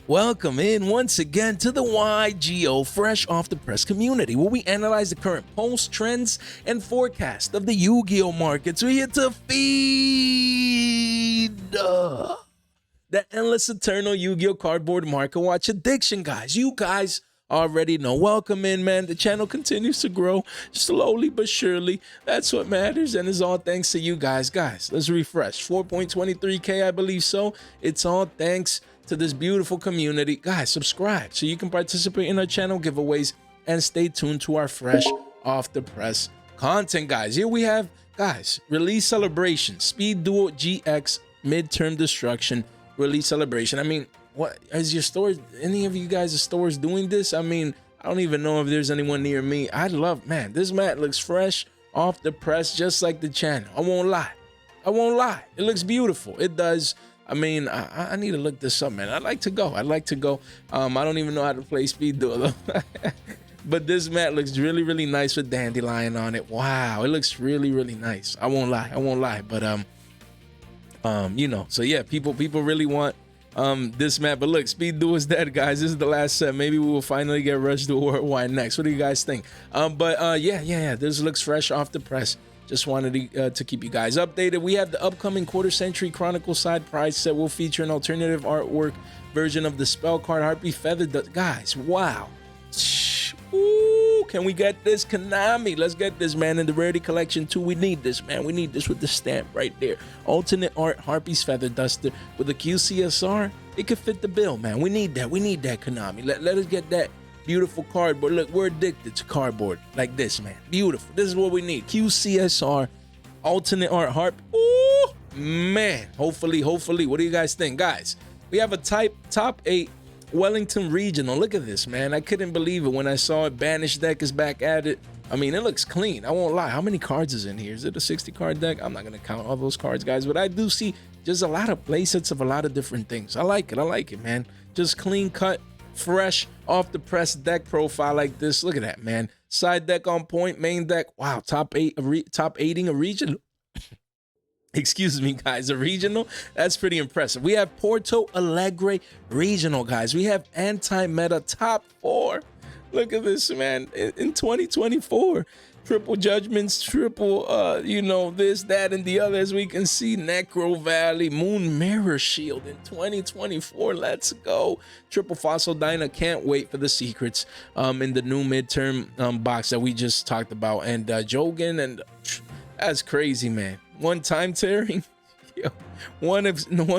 Welcome in once again to the Yugioh Fresh Off the Press community, where we analyze the current pulse, trends, and forecast of the Yu-Gi-Oh markets. We're here to feed the endless eternal Yu-Gi-Oh cardboard market watch addiction, guys. You guys already know. Welcome in, man. The channel continues to grow slowly but surely. That's what matters, and it's all thanks to you guys. Guys, let's refresh. 4.23K, I believe so. It's all thanks to this beautiful community. Guys, subscribe so you can participate in our channel giveaways and stay tuned to our fresh off the press content, guys. Here we have, guys, release celebration, Speed Duel GX midterm destruction release celebration. I mean, what is your store? Any of you guys' stores doing this? I mean, I don't even know if there's anyone near me. I love, man, this mat looks fresh off the press, just like the channel. I won't lie. It looks beautiful. It does. I mean, I need to look this up, man. I'd like to go. I don't even know how to play Speed Duel, though. But this mat looks really, really nice with Dandelion on it. Wow, it looks really, really nice. I won't lie. But you know, so yeah, people really want this mat. But look, Speed Duel is dead, guys. This is the last set. Maybe we will finally get Rush Duel Worldwide next. What do you guys think? Yeah. This looks fresh off the press. Just wanted to keep you guys updated. We have the upcoming Quarter Century Chronicle side prize set will feature an alternative artwork version of the spell card Harpy Feather. Guys, wow. Ooh, can we get this, Konami? Let's get this, man. In the Rarity Collection 2, we need this, man. We need this with the stamp right there. Alternate art Harpy's Feather Duster with a QCSR. It could fit the bill, man. We need that, Konami. Let us get that beautiful cardboard. Look, we're addicted to cardboard like this, man. Beautiful. This is what we need. QCSR, alternate art harp. Ooh, man. Hopefully. What do you guys think? Guys, we have a top 8 Wellington Regional. Look at this, man. I couldn't believe it when I saw it. Banished deck is back at it. I mean, it looks clean. I won't lie. How many cards is in here? Is it a 60 card deck? I'm not going to count all those cards, guys, but I do see just a lot of playsets of a lot of different things. I like it, man. Just clean cut, fresh off the press deck profile like this. Look at that, man. Side deck on point, main deck. Wow, top 8ing a regional. Excuse me, guys, a regional. That's pretty impressive. We have Porto Alegre regional, guys. We have anti-meta top 4. Look at this, man. In 2024, triple judgments, triple you know, this, that, and the other. As we can see, Necro Valley, Moon Mirror Shield in 2024. Let's go. Triple Fossil Dyna. Can't wait for the secrets in the new midterm box that we just talked about. And Jogan, and that's crazy, man. One time tearing. one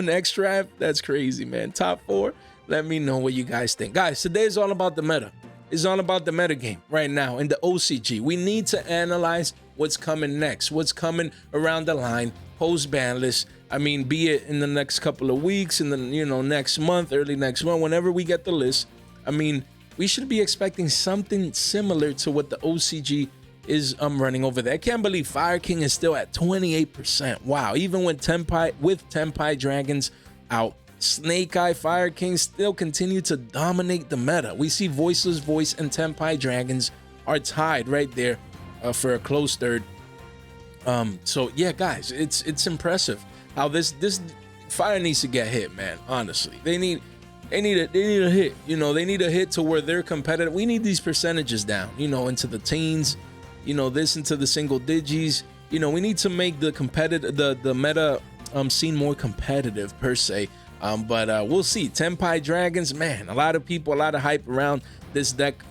extra. That's crazy, man. Top 4. Let me know what you guys think, guys. Today is all about the meta. It's all about the meta game right now in the OCG. We need to analyze what's coming next, what's coming around the line post Banlist. I mean, be it in the next couple of weeks, in the next month, early next month, whenever we get the list. I mean, we should be expecting something similar to what the OCG is running over there. I can't believe Fire King is still at 28%. Wow, even with Tenpai Dragons out, Snake Eye Fire King still continue to dominate the meta. We see Voiceless Voice and Tenpai Dragons are tied right there for a close third. So yeah, guys, it's impressive how this Fire needs to get hit, man. Honestly, they need a hit. They need a hit to where they're competitive. We need these percentages down, into the teens. This into the single digits. We need to make the meta scene more competitive per se. But we'll see. Tenpai Dragons, man, a lot of people, a lot of hype around this deck,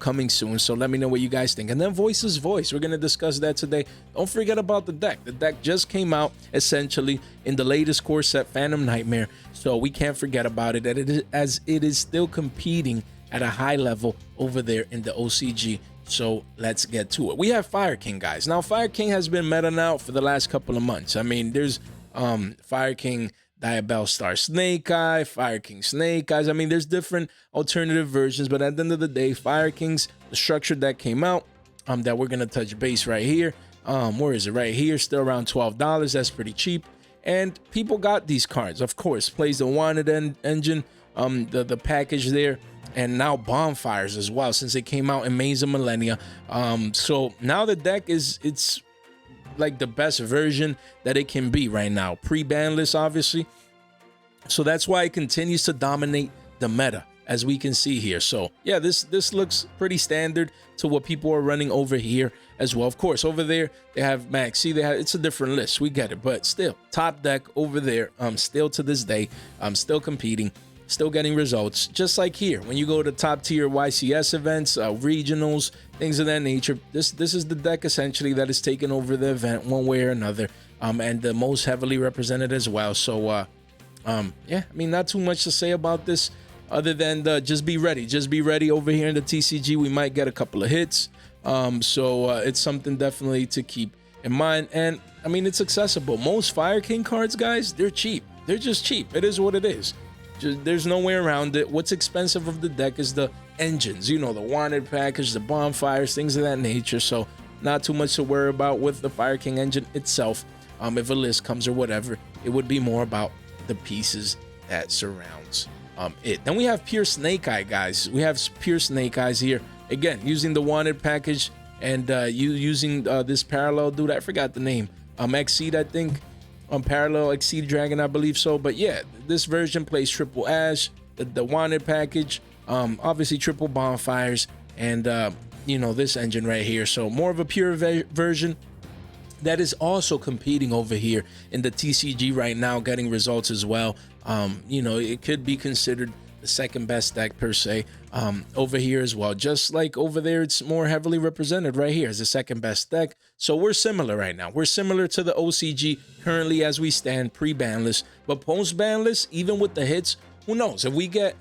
coming soon. So let me know what you guys think. And then Voiceless Voice, we're going to discuss that today. Don't forget about the deck. The deck just came out essentially in the latest core set, Phantom Nightmare. So we can't forget about it, as it is still competing at a high level over there in the OCG. So let's get to it. We have Fire King, guys. Now, Fire King has been meta now for the last couple of months. I mean, there's Fire King Diabell Star Snake Eye, Fire King Snake Eyes. I mean, there's different alternative versions, but at the end of the day, Fire King's the structure that came out that we're gonna touch base right here. Where is it? Right here, still around $12. That's pretty cheap. And people got these cards, of course. Plays the Wanted engine, the package there. And now Bonfires as well, since it came out in Maze of Millennia. So now the deck it's like the best version that it can be right now. Pre-Banlist, obviously. So that's why it continues to dominate the meta, as we can see here. So yeah, this looks pretty standard to what people are running over here as well. Of course, over there they have max. See, it's a different list. We get it, but still, top deck over there. Still to this day, still competing, still getting results. Just like here, when you go to top tier YCS events, regionals, things of that nature, this is the deck essentially that is taking over the event one way or another, and the most heavily represented as well. So yeah, I mean, not too much to say about this other than just be ready. Just be ready over here in the TCG. We might get a couple of hits. So it's something definitely to keep in mind. And I mean, it's accessible. Most Fire King cards, guys, they're cheap. They're just cheap. It is what it is. There's no way around it. What's expensive of the deck is the engines, you know, the wanted package, the bonfires, things of that nature. So not too much to worry about with the Fire King engine itself. If a list comes or whatever, it would be more about the pieces that surrounds it. Then we have pure Snake Eye, guys. We have pure Snake Eyes here. Again, using the wanted package and using this parallel dude. I forgot the name. Exceed, I think. Parallel Exceed Dragon, I believe so. But yeah, this version plays triple Ash, the wanted package, obviously triple bonfires, and you know, this engine right here. So more of a pure version that is also competing over here in the TCG right now, getting results as well. You know, it could be considered the second best deck per se over here as well. Just like over there, it's more heavily represented right here as the second best deck. So we're similar right now. We're similar to the OCG currently as we stand pre-banlist, but post-banlist, even with the hits, who knows? If we get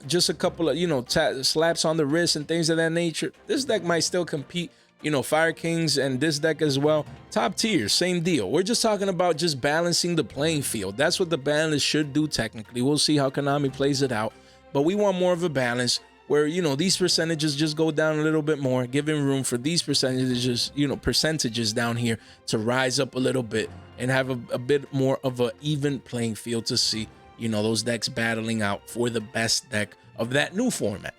just a couple of, you know, slaps on the wrist and things of that nature, this deck might still compete. You know, Fire Kings and this deck as well, top tier, same deal. We're just talking about just balancing the playing field. That's what the balance should do technically. We'll see how Konami plays it out, but we want more of a balance where, you know, these percentages just go down a little bit more, giving room for these percentages, you know, percentages down here to rise up a little bit and have a bit more of an even playing field to see, you know, those decks battling out for the best deck of that new format.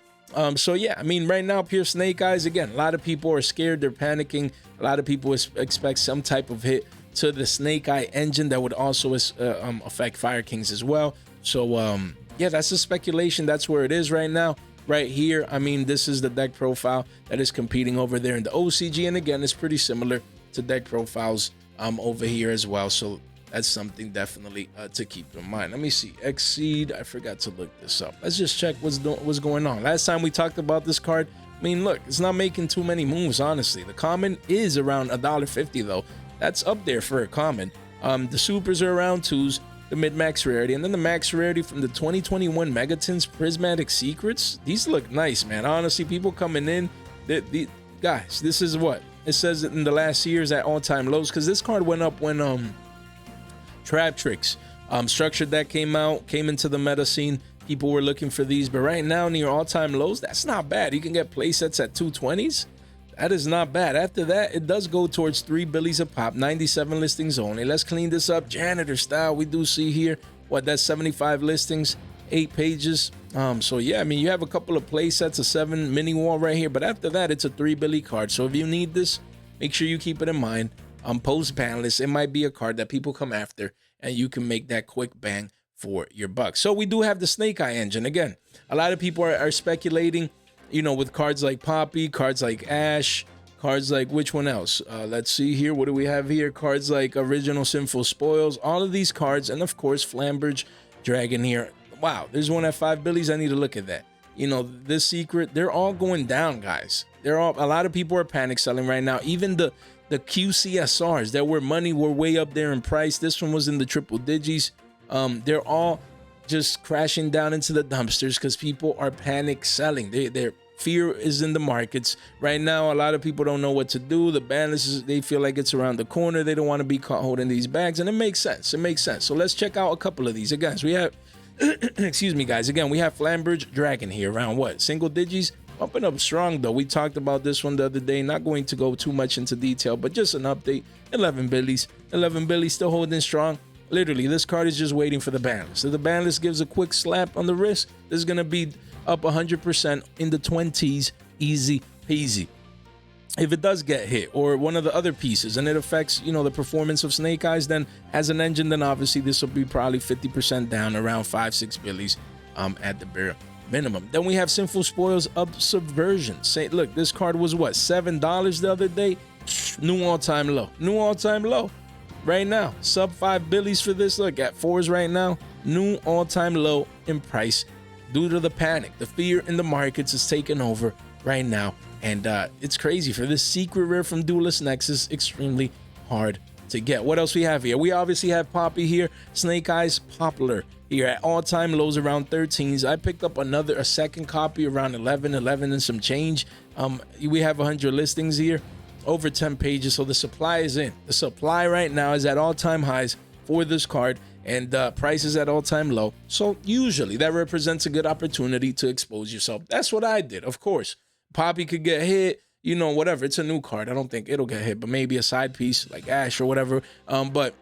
So yeah, I mean, right now, pure Snake Eyes, again, a lot of people are scared, they're panicking. A lot of people expect some type of hit to the Snake Eye engine that would also affect Fire Kings as well. So yeah, that's the speculation. That's where it is right now. Right here, I mean, this is the deck profile that is competing over there in the OCG, and again, it's pretty similar to deck profiles over here as well. So that's something definitely to keep in mind. Let me see. Exceed. I forgot to look this up. Let's just check what's going on. Last time we talked about this card, I mean, look, it's not making too many moves, honestly. The common is around $1.50, though. That's up there for a common. The supers are around 2s, the mid-max rarity, and then the max rarity from the 2021 Megatons Prismatic Secrets. These look nice, man. Honestly, people coming in, guys, this is what it says in the last years at all-time lows, because this card went up when Trap Tricks structured that came into the meta scene. People were looking for these, but right now near all-time lows, that's not bad. You can get play sets at 220s. That is not bad. After that, it does go towards 3 billies a pop, 97 listings only. Let's clean this up janitor style. We do see here what, that's 75 listings, 8 pages. So yeah, I mean, you have a couple of play sets, a 7 mini wall right here, but after that, it's a 3 billy card. So if you need this, make sure you keep it in mind. Post banlist, it might be a card that people come after, and you can make that quick bang for your buck. So we do have the Snake Eye engine. Again, a lot of people are speculating, you know, with cards like Poppy, cards like Ash, cards like which one else? Let's see here. What do we have here? Cards like Original Sinful Spoils, all of these cards, and of course Flamberge Dragon here. Wow, there's one at 5 billies. I need to look at that. You know, this secret, they're all going down, guys. A lot of people are panic selling right now. Even the QCSRs that were way up there in price. This one was in the triple digits. They're all just crashing down into the dumpsters because people are panic selling. Their fear is in the markets right now. A lot of people don't know what to do. The balance they feel like it's around the corner. They don't want to be caught holding these bags, and it makes sense. It makes sense. So let's check out a couple of these. Again, so we have excuse me, guys. Again, we have Flamberge Dragon here around what, single digits. Pumping up strong, though. We talked about this one the other day. Not going to go too much into detail, but just an update. 11 billies. 11 billies still holding strong. Literally, this card is just waiting for the banlist. If the banlist gives a quick slap on the wrist, this is going to be up 100% in the 20s. Easy peasy. If it does get hit, or one of the other pieces, and it affects, you know, the performance of Snake Eyes, then as an engine, then obviously this will be probably 50% down, around 5-6 billies. at the bare minimum. Then we have Sinful Spoils of Subversion. Say, look, this card was what, $7 the other day? New all-time low. New all-time low right now. Sub 5 billies for this. Look at 4s right now. New all-time low in price due to the panic. The fear in the markets is taking over right now. And it's crazy for this secret rare from Duelist Nexus. Extremely hard to get. What else we have here? We obviously have Poppy here. Snake Eyes Poplar here at all-time lows around 13s. I picked up a second copy around 11 and some change. We have 100 listings here, over 10 pages, so the supply is in. The supply right now is at all-time highs for this card, and price is at all-time low. So usually that represents a good opportunity to expose yourself. That's what I did. Of course, Poppy could get hit, you know, whatever. It's a new card. I don't think it'll get hit, but maybe a side piece like Ash or whatever. But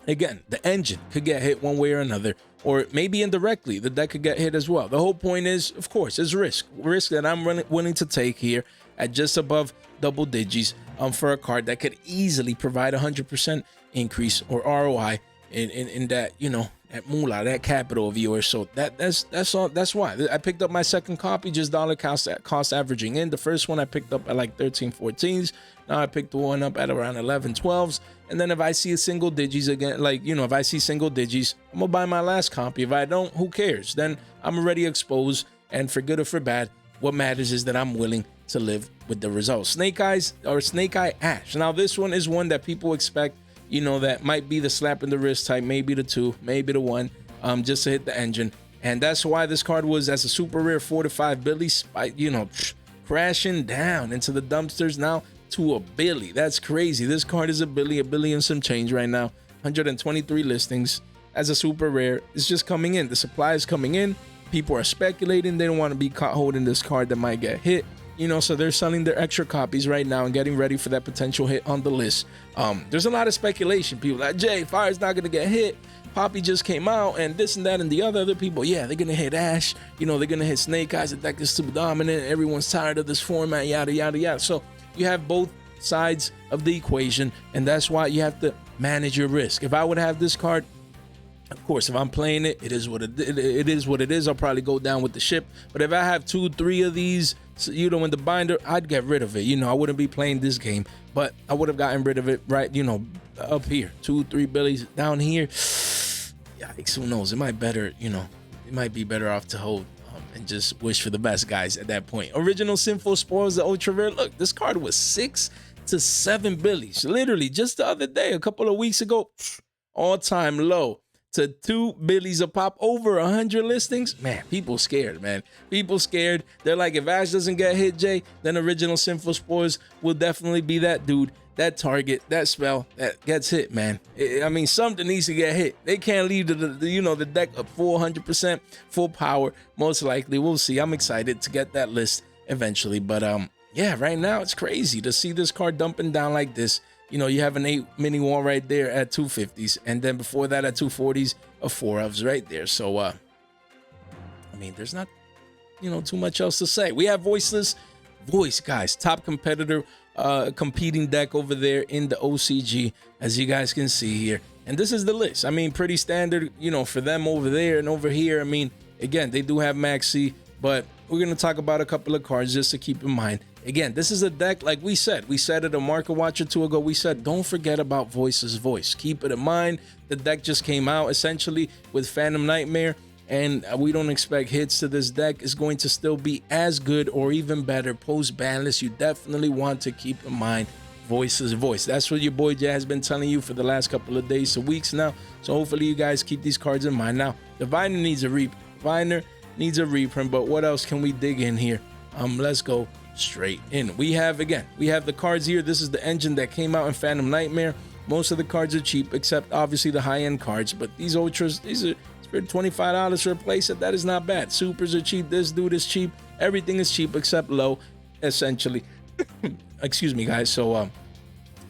again, the engine could get hit one way or another, or maybe indirectly the deck could get hit as well. The whole point is, of course, is risk that I'm willing to take here at just above double digits for a card that could easily provide 100% increase or ROI in that, you know, that moolah, that capital of yours. So that's all. That's why I picked up my second copy, just dollar cost averaging in. The first one I picked up at like 13 14s. Now I picked the one up at around 11 12s. And then if I see a single digits again, like, you know, if I see single digits, I'm gonna buy my last copy. If I don't, who cares? Then I'm already exposed, and for good or for bad, what matters is that I'm willing to live with the results. Snake Eyes or Snake Eye Ash. Now this one is one that people expect, you know, that might be the slap in the wrist type, maybe the 2, maybe the 1, just to hit the engine. And that's why this card was, as a super rare, 4 to 5 billy, you know, crashing down into the dumpsters now to a billy. That's crazy. This card is a billy and some change right now. 123 listings as a super rare. It's just coming in. The supply is coming in. People are speculating. They don't want to be caught holding this card that might get hit. You know, so they're selling their extra copies right now and getting ready for that potential hit on the list. There's a lot of speculation. People like, Jay, Fire's not going to get hit. Poppy just came out, and this and that and the other people, yeah, they're going to hit Ash. You know, they're going to hit Snake Eyes. The deck is too dominant. Everyone's tired of this format, yada, yada, yada. So you have both sides of the equation, and that's why you have to manage your risk. If I would have this card, of course, if I'm playing it, it is what it is. I'll probably go down with the ship. But if I have 2, 3 of these, you know, in the binder, I'd get rid of it. You know, I wouldn't be playing this game, but I would have gotten rid of it right, you know, up here. 2, 3 billies down here. Yikes, who knows? It might be better off to hold and just wish for the best, guys, at that point. Original Sinful Spoils, the ultra rare. Look, this card was 6 to 7 billies. Literally, just the other day, a couple of weeks ago, all-time low to 2 billies a pop, over 100 listings. Man, people scared, man. People scared. They're like, if Ash doesn't get hit, Jay, then Original Sinful Spoils will definitely be that dude, that target, that spell that gets hit, man. I mean, something needs to get hit. They can't leave the deck up full 100%, full power. Most likely, we'll see. I'm excited to get that list eventually, but yeah, right now it's crazy to see this card dumping down like this. You know, you have an 8 mini wall right there at 250s, and then before that at 240s, a 4 ofs right there. So, I mean, there's not, you know, too much else to say. We have Voiceless Voice, guys, top competitor, competing deck over there in the OCG, as you guys can see here. And this is the list. I mean, pretty standard, you know, for them over there and over here. I mean, again, they do have Maxi, but we're going to talk about a couple of cards just to keep in mind. Again, this is a deck, like we said it a market watch or 2 ago. We said, don't forget about Voice's Voice. Keep it in mind. The deck just came out essentially with Phantom Nightmare, and we don't expect hits to this deck. It's going to still be as good or even better post Banlist. You definitely want to keep in mind Voice's Voice. That's what your boy Jay has been telling you for the last couple of days to weeks now. So hopefully you guys keep these cards in mind. Now, the Viner needs a reprint, but what else can we dig in here? Let's go straight in. We have the cards here. This is the engine that came out in Phantom Nightmare. Most of the cards are cheap, except obviously the high-end cards, but these ultras, these are $25 for a playset. That is not bad. Supers are cheap. This dude is cheap. Everything is cheap except low, essentially. Excuse me, guys. So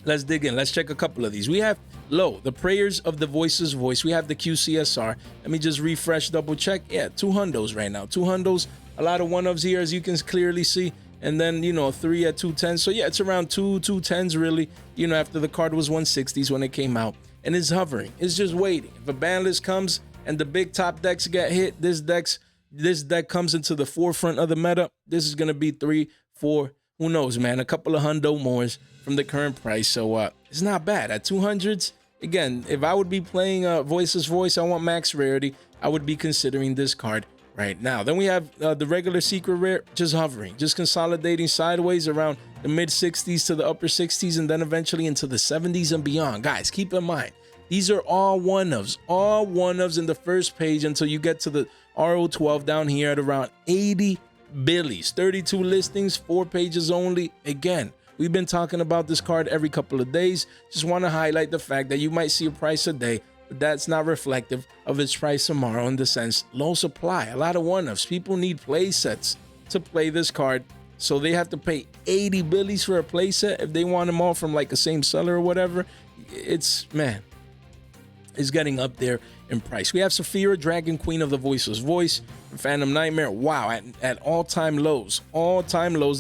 let's dig in. Let's check a couple of these. We have low, the Prayers of the Voice's Voice. We have the QCSR. Let me just refresh, double check. Yeah, 2 hundos right now. 2 hundos. A lot of 1-ofs here, as you can clearly see. And then, you know, 3 at 210. So yeah, it's around 210s really, you know, after the card was 160s when it came out. And it's hovering. It's just waiting. If a ban list comes, and the big top decks get hit, this deck comes into the forefront of the meta. This is gonna be 3, 4, who knows, man, a couple of hundo mores from the current price. So it's not bad at 200s. Again, if I would be playing Voiceless Voice, I want max rarity, I would be considering this card right now. Then we have the regular secret rare, just hovering, just consolidating sideways around the mid 60s to the upper 60s, and then eventually into the 70s and beyond. Guys, keep in mind, these are all one-ofs in the first page until you get to the RO12 down here at around 80 billies, 32 listings, 4 pages only. Again, we've been talking about this card every couple of days. Just want to highlight the fact that you might see a price a day, but that's not reflective of its price tomorrow, in the sense low supply, a lot of one-offs. People need play sets to play this card, so they have to pay 80 billies for a play set if they want them all from like the same seller or whatever. It's, man, it's getting up there in price. We have Saphira, Dragon Queen of the Voiceless Voice, Phantom Nightmare. Wow, at all-time lows.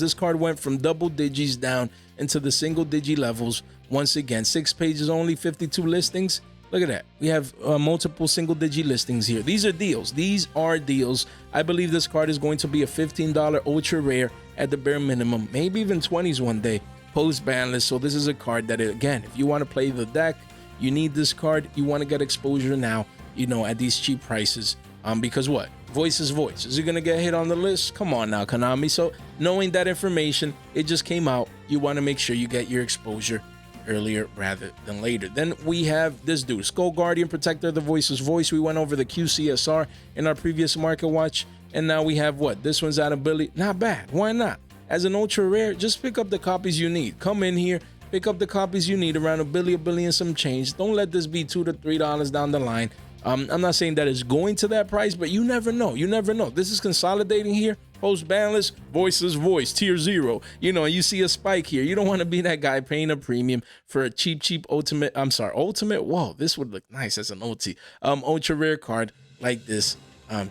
This card went from double digits down into the single digi levels. Once again, 6 pages only, 52 listings. Look at that. We have multiple single digi listings here. These are deals. I believe this card is going to be a $15 ultra rare at the bare minimum, maybe even 20s one day post banlist. So this is a card that, again, if you want to play the deck, you need this card. You want to get exposure now, you know, at these cheap prices. Because what? Voice is voice. Is it going to get hit on the list? Come on now, Konami. So knowing that information, it just came out. You want to make sure you get your exposure earlier rather than later. Then we have this dude, Skull Guardian, Protector of the Voiceless Voice. We went over the QCSR in our previous market watch, and now we have what? This one's out of Billy. Not bad. Why not? As an ultra rare, just pick up the copies you need. Come in here, pick up the copies you need, around a billion and some change. Don't let this be $2 to $3 down the line. I'm not saying that it's going to that price, but you never know. This is consolidating here. Post banlist, Voiceless Voice, tier 0. You know, you see a spike here. You don't want to be that guy paying a premium for a cheap ultimate. Ultimate. Whoa, this would look nice as an OT. Ultra rare card like this.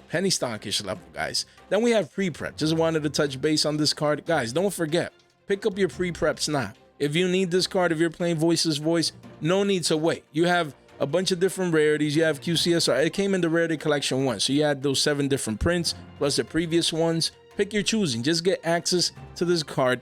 Penny stockish level, guys. Then we have pre-prep. Just wanted to touch base on this card. Guys, don't forget, pick up your pre-preps now. If you need this card, if you're playing Voiceless Voice, no need to wait. You have a bunch of different rarities. You have QCSR. It came in the rarity collection once, so you had those 7 different prints plus the previous ones. Pick your choosing. Just get access to this card.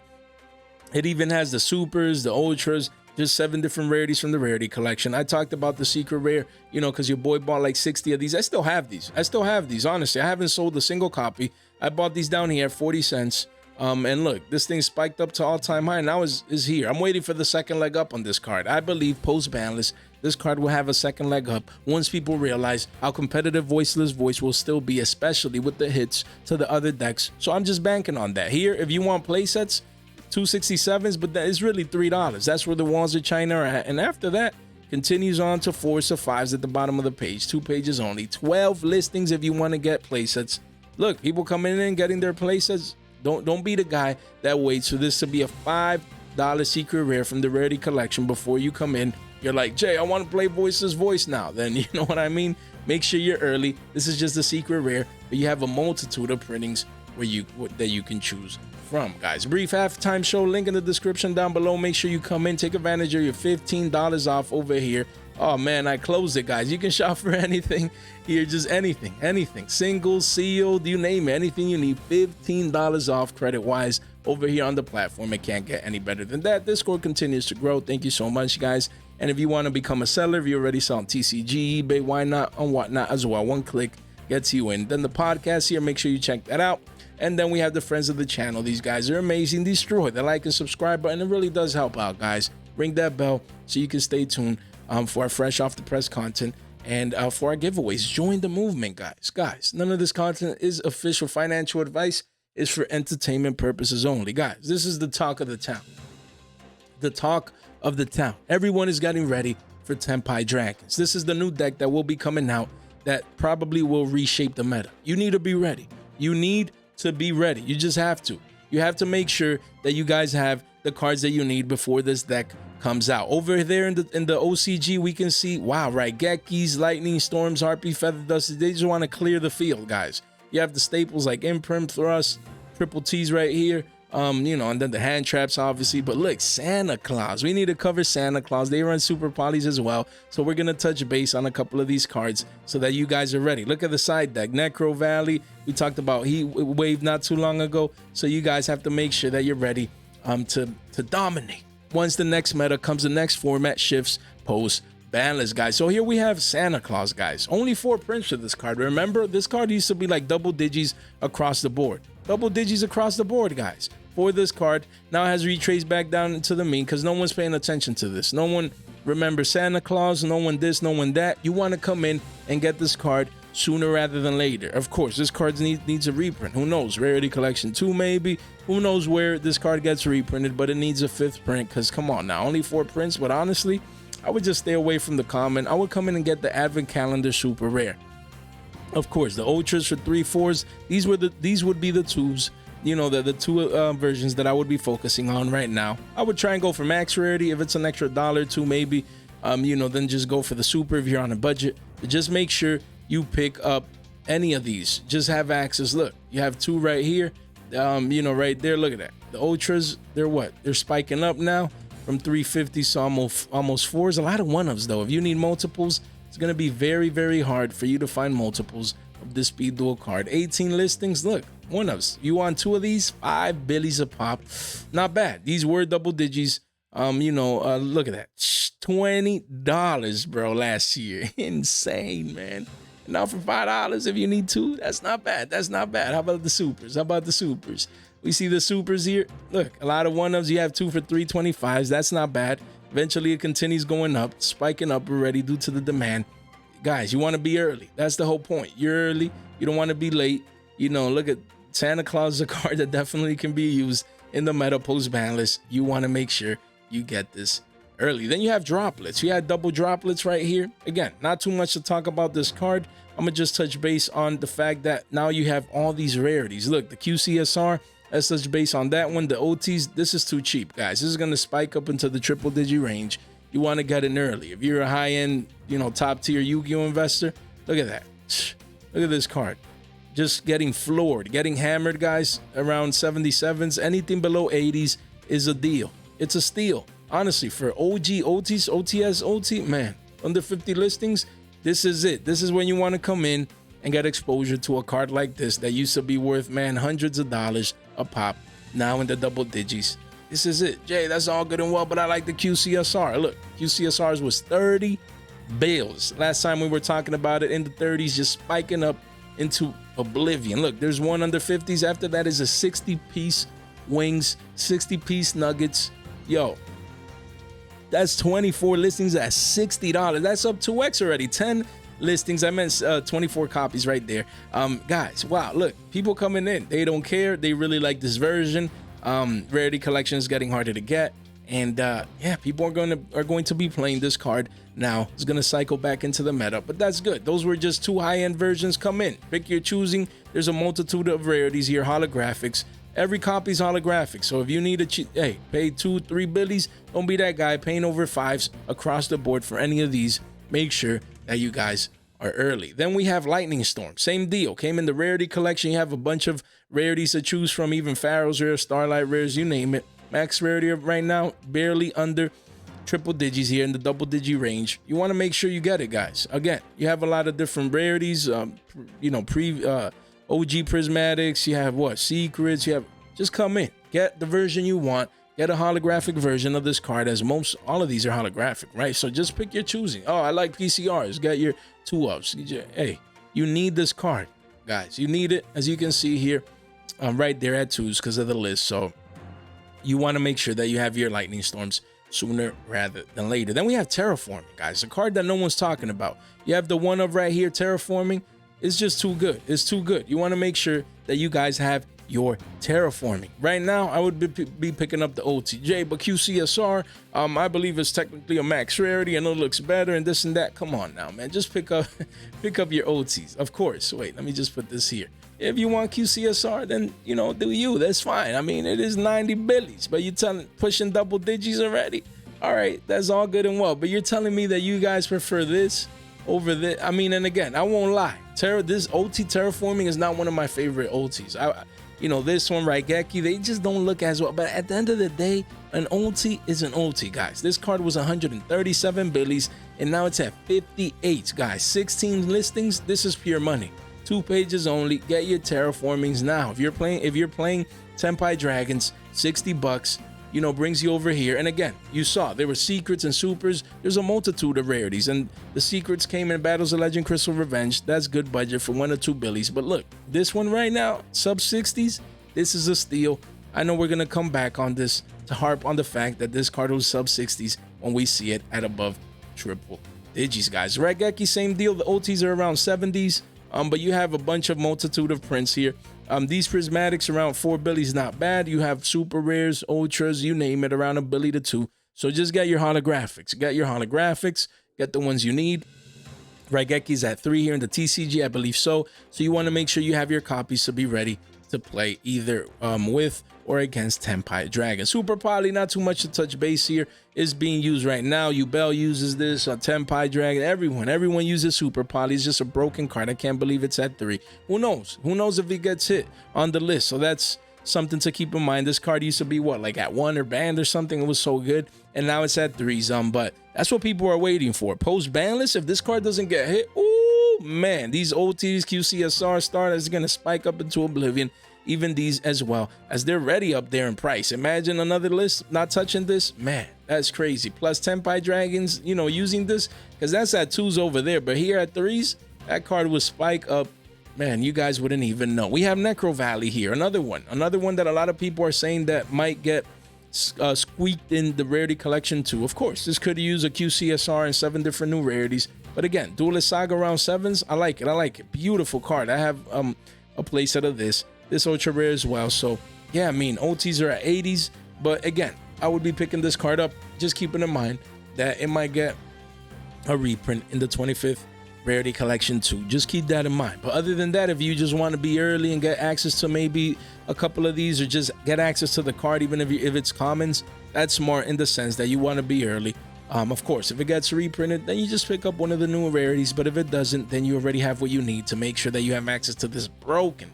It even has the supers, the ultras, just 7 different rarities from the rarity collection. I talked about the secret rare, you know, because your boy bought like 60 of these. I still have these. Honestly, I haven't sold a single copy. I bought these down here at 40 cents. And look, this thing spiked up to all-time high, and now is here. I'm waiting for the second leg up on this card. I believe post-banlist, this card will have a second leg up once people realize how competitive Voiceless Voice will still be, especially with the hits to the other decks. So I'm just banking on that. Here, if you want playsets, 267s, but that is really $3. That's where the walls of China are at. And after that, continues on to 4s to 5s at the bottom of the page. 2 pages only. 12 listings if you want to get playsets. Look, people coming in and getting their playsets. Don't be the guy that waits for this to be a $5 secret rare from the rarity collection before you come in. You're like, Jay, I want to play Voiceless Voice now. Then you know what I mean? Make sure you're early. This is just a secret rare, but you have a multitude of printings that you can choose from, guys. Brief halftime show, link in the description down below. Make sure you come in, take advantage of your $15 off over here. Oh man, I closed it, guys. You can shop for anything here, just anything, singles, sealed, you name it, anything you need. $15 off credit wise over here on the platform. It can't get any better than that. Discord continues to grow. Thank you so much, guys. And if you want to become a seller, if you're already selling TCG, eBay, why not, and whatnot as well, one click gets you in. Then the podcast here, make sure you check that out. And then we have the friends of the channel. These guys are amazing. Destroy the like and subscribe button. It really does help out, guys. Ring that bell so you can stay tuned for our fresh off the press content and for our giveaways. Join the movement, guys. None of this content is official financial advice. It's for entertainment purposes only. Guys, this is the talk of the town. The talk of the town. Everyone is getting ready for Tenpai Dragons. This is the new deck that will be coming out that probably will reshape the meta. You need to be ready. You need to be ready. You just have to. You have to make sure that you guys have the cards that you need before this deck comes out. Over there in the OCG, we can see, wow, right, Gekis, Lightning Storms, Harpy, Feather Dust. They just want to clear the field, guys. You have the staples like Imprint, Thrust, Triple T's right here. You know, and then the hand traps, obviously. But look, Santa Claus. We need to cover Santa Claus. They run super polys as well. So we're going to touch base on a couple of these cards so that you guys are ready. Look at the side deck. Necro Valley. We talked about Heat Wave not too long ago. So you guys have to make sure that you're ready to dominate. Once the next meta comes, the next format shifts post Banlist, guys. So here we have Santa Claus, guys. Only 4 prints for this card. Remember, this card used to be like double digis across the board. Double digis across the board, guys. For this card, now it has retraced back down into the mean because no one's paying attention to this. No one remembers Santa Claus, no one this, no one that. You want to come in and get this card sooner rather than later. Of course, this card needs a reprint. Who knows? Rarity Collection 2 maybe. Who knows where this card gets reprinted, but it needs a 5th print because come on now, only 4 prints. But honestly, I would just stay away from the common. I would come in and get the Advent Calendar Super Rare. Of course, the Ultras for 3/4s. These would be the 2s. You know, the 2 versions that I would be focusing on right now. I would try and go for max rarity if it's an extra $1 or $2 maybe. You know, then just go for the super if you're on a budget. But just make sure you pick up any of these. Just have access. Look, you have 2 right here. You know, right there. Look at that. The Ultras, they're what? They're spiking up now from 350 to almost 4s. A lot of 1-ofs though. If you need multiples, it's gonna be very, very hard for you to find multiples of this speed duel card. 18 listings. Look, 1-ofs. You want 2 of these? 5 billies a pop. Not bad. These were double digis. You know, look at that. $20, bro, last year. Insane, man. Now for $5 if you need 2, that's not bad. That's not bad. How about the supers? How about the supers? We see the supers here. Look, a lot of 1-ofs. You have 2 for 325s. That's not bad. Eventually it continues going up, spiking up already due to the demand. Guys, you want to be early. That's the whole point. You're early. You don't want to be late. You know, look at Santa Claus is a card that definitely can be used in the meta post Banlist. You want to make sure you get this early. Then you have droplets. You had double droplets right here. Again, not too much to talk about this card. I'm gonna just touch base on the fact that now you have all these rarities. Look, the QCSR, let's touch base on that one. The OTs, this is too cheap, guys. This is gonna spike up into the triple digit range. You want to get in early. If you're a high-end, you know, top tier Yu-Gi-Oh investor, look at that. Look at this card. Just getting floored, getting hammered, guys, around 77s. Anything below 80s is a deal. It's a steal. Honestly, for OG, OTs, OTS, OT, man, under 50 listings, this is it. This is when you want to come in and get exposure to a card like this that used to be worth, man, hundreds of dollars a pop. Now in the double digits. This is it. Jay, that's all good and well, but I like the QCSR. Look, QCSRs was 30 bills. Last time we were talking about it, in the 30s, just spiking up into oblivion. Look, there's one under 50s. After that is a 60-piece wings, 60-piece nuggets. Yo, that's 24 listings at $60. That's up 2x already. 10 listings. I meant 24 copies right there. Guys, wow, look, people coming in. They don't care. They really like this version. Rarity collection is getting harder to get. And yeah, people are going to be playing this card now. It's going to cycle back into the meta, but that's good. Those were just 2 high-end versions. Come in, pick your choosing. There's a multitude of rarities here, holographics. Every copy is holographic. So if you need hey, pay 2-3 billies, don't be that guy paying over 5s across the board for any of these. Make sure that you guys are early. Then we have Lightning Storm. Same deal. Came in the rarity collection. You have a bunch of rarities to choose from, even Pharaoh's Rare, Starlight Rares, you name it. Max rarity right now, barely under triple digits here in the double digi range. You want to make sure you get it, guys. Again, you have a lot of different rarities, you know, OG prismatics. You have what? Secrets. You have, just come in. Get the version you want. Get a holographic version of this card, as all of these are holographic, right? So just pick your choosing. Oh, I like PCRs. Get your 2-ofs. Hey, you need this card, guys. You need it, as you can see here, right there at 2s because of the list. So you want to make sure that you have your Lightning Storms sooner rather than later. Then we have Terraforming, guys, a card that no one's talking about. You have the 1-of right here, Terraforming. It's just too good. It's too good. You want to make sure that you guys have your Terraforming. Right now, I would be picking up the OTJ, but QCSR, I believe it's technically a max rarity and it looks better and this and that. Come on now, man. Just pick up your OTs. Of course. Wait, let me just put this here. If you want QCSR, then, you know, do you. That's fine. I mean, it is 90 billies, but you're pushing double digits already. All right, that's all good and well. But you're telling me that you guys prefer this over this. I mean, and again, I won't lie. This OT terraforming is not one of my favorite OTs. This one, Raigeki, they just don't look as well. But at the end of the day, an OT is an OT, guys. This card was 137 billies, and now it's at 58, guys. 16 listings. This is pure money. 2 pages only. Get your terraformings now. If you're playing Tenpai Dragons, $60, brings you over here. And again, you saw there were secrets and supers. There's a multitude of rarities, and the secrets came in Battles of Legend Crystal Revenge. That's good budget for 1 or 2 billies. But look, this one right now, sub 60s, this is a steal. I know we're gonna come back on this to harp on the fact that this card was sub 60s when we see it at above triple digits, guys. Raigeki, same deal. The OTs are around 70s. But you have a bunch of multitude of prints here. These prismatics around 4 billies, not bad. You have super rares, ultras, you name it, around 1 billy to 2. So just get your holographics. Get the ones you need. Raigeki's at 3 here in the TCG, I believe so. So you want to make sure you have your copies to be ready to play either with or against Tenpai Dragon. Super Poly, not too much to touch base here, is being used right now. Yubel uses this, Tenpai Dragon, everyone uses Super Poly. It's just a broken card. I can't believe it's at 3. Who knows? Who knows if it gets hit on the list? So that's something to keep in mind. This card used to be what, like at 1 or banned or something? It was so good, and now it's at 3s. But that's what people are waiting for. Post Banlist, if this card doesn't get hit, ooh man, these OTs, QCSR starters are gonna spike up into oblivion. Even these as well, as they're ready up there in price. Imagine another list not touching this. Man, that's crazy. Plus Tenpai Dragons, using this, because that's at 2s over there. But here at 3s, that card would spike up. Man, you guys wouldn't even know. We have Necro Valley here, another one that a lot of people are saying that might get squeaked in the rarity collection too. Of course, this could use a QCSR and 7 different new rarities. But again, Duelist Saga around 7s. I like it. Beautiful card. I have a playset of this. This ultra rare as well. So yeah, I mean, OTs are at 80s, but again, I would be picking this card up, just keeping in mind that it might get a reprint in the 25th rarity collection too. Just keep that in mind. But other than that, if you just want to be early and get access to maybe a couple of these, or just get access to the card, even if it's commons, that's smart in the sense that you want to be early. Of course, if it gets reprinted, then you just pick up one of the new rarities. But if it doesn't, then you already have what you need to make sure that you have access to this broken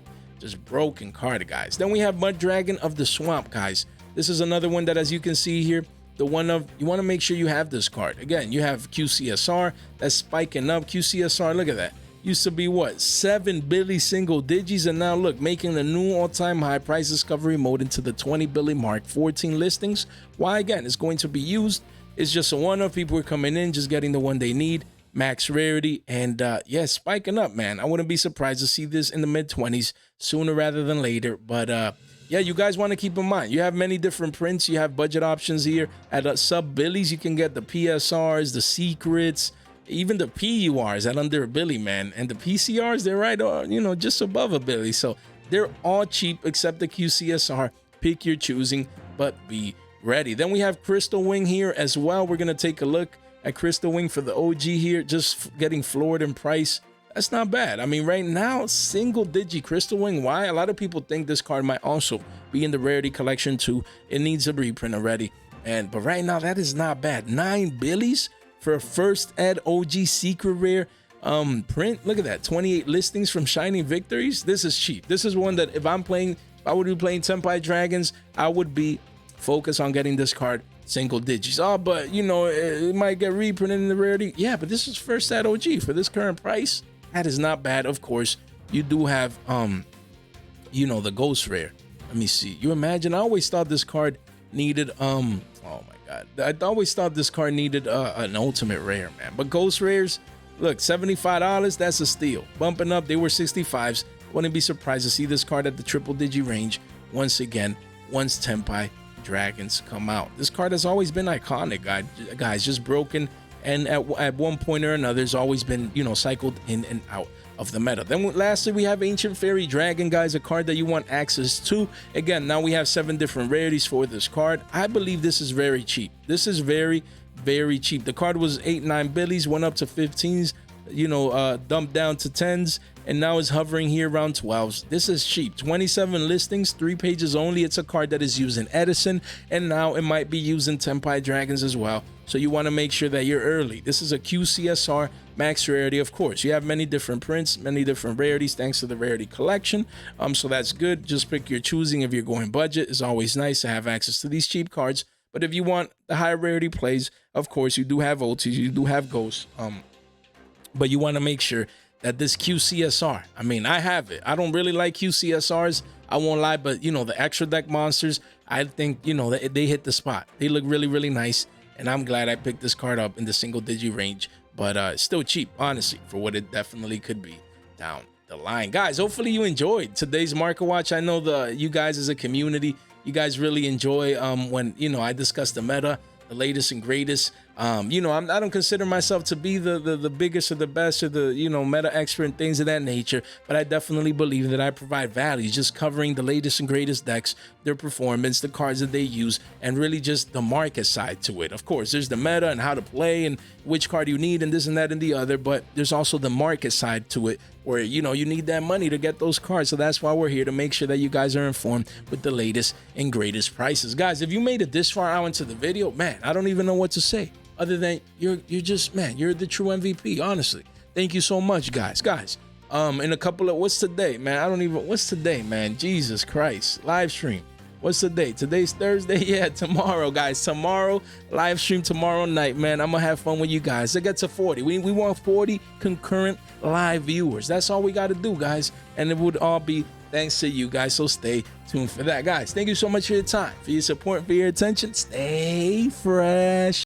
card, guys. Then we have Mud Dragon of the Swamp, guys. This is another one that, as you can see here, you want to make sure you have this card. Again, you have QCSR that's spiking up. QCSR, look at that, used to be what, 7 billy single digits, and now look, making the new all-time high. Price discovery mode into the 20 billy mark. 14 listings. Why? Again, it's going to be used. It's just a one-off. People are coming in, just getting the one they need. Max rarity, and yeah, spiking up, man. I wouldn't be surprised to see this in the mid-20s sooner rather than later. But yeah, you guys want to keep in mind, you have many different prints. You have budget options here at sub billies. You can get the PSRs, the secrets, even the PURs at under a billy, man. And the PCRs, they're right on, just above a billy. So they're all cheap except the QCSR. Pick your choosing, but be ready. Then we have Crystal Wing here as well. We're gonna take a look at Crystal Wing for the OG here, just getting floored in price. That's not bad. I mean, right now, single digit Crystal Wing. Why? A lot of people think this card might also be in the rarity collection too. It needs a reprint already. But right now, that is not bad. 9 billies for a first ed OG secret rare print. Look at that. 28 listings from Shining Victories. This is cheap. This is one that if I would be playing Tenpai Dragons, I would be focused on getting this card single digits. Oh, but it might get reprinted in the rarity. Yeah, but this is first at OG for this current price. That is not bad. Of course, you do have the ghost rare. Let me see. You imagine, I always thought this card needed oh my god, I always thought this card needed an ultimate rare, man. But ghost rares, look, $75, that's a steal. Bumping up, they were 65s. Wouldn't be surprised to see this card at the triple digit range once again, once Tenpai Dragons come out. This card has always been iconic, guys, just broken, and at one point or another has always been cycled in and out of the meta. Then lastly, we have Ancient Fairy Dragon, guys, a card that you want access to. Again, now we have 7 different rarities for this card. I believe this is very cheap. This is very, very cheap. The card was 8-9 billies, went up to 15s, dumped down to 10s, and now is hovering here around 12s. This is cheap. 27 listings, 3 pages only. It's a card that is used in Edison, and now it might be used in Tenpai Dragons as well. So you want to make sure that you're early. This is a QCSR max rarity. Of course, you have many different prints, many different rarities thanks to the rarity collection. So that's good. Just pick your choosing. If you're going budget, it's always nice to have access to these cheap cards. But if you want the higher rarity plays, of course, you do have OTs, you do have ghosts. But you want to make sure that this QCSR, I mean, I have it. I don't really like QCSRs, I won't lie, but you know, the extra deck monsters, I think, you know, they hit the spot. They look really, really nice. And I'm glad I picked this card up in the single digit range, but it's still cheap, honestly, for what it definitely could be down the line. Guys, hopefully you enjoyed today's market watch. I know you guys as a community, you guys really enjoy when, you know, I discuss the meta, the latest and greatest. You know, I don't consider myself to be the biggest or the best or the, you know, meta expert and things of that nature, but I definitely believe that I provide value, just covering the latest and greatest decks, their performance, the cards that they use, and really just the market side to it. Of course, there's the meta and how to play and which card you need and this and that and the other, but there's also the market side to it where, you know, you need that money to get those cards. So that's why we're here, to make sure that you guys are informed with the latest and greatest prices. Guys, if you made it this far out into the video, man, I don't even know what to say. Other than you're just, man, you're the true MVP, honestly. Thank you so much, guys. In a couple of, what's today, man? What's today, man? Jesus Christ. Live stream. What's the date? Today's Thursday. Yeah, tomorrow, guys. Tomorrow, live stream tomorrow night, man. I'm gonna have fun with you guys. Let's get to 40. We want 40 concurrent live viewers. That's all we got to do, guys. And it would all be thanks to you guys. So stay tuned for that, guys. Thank you so much for your time, for your support, for your attention. Stay fresh.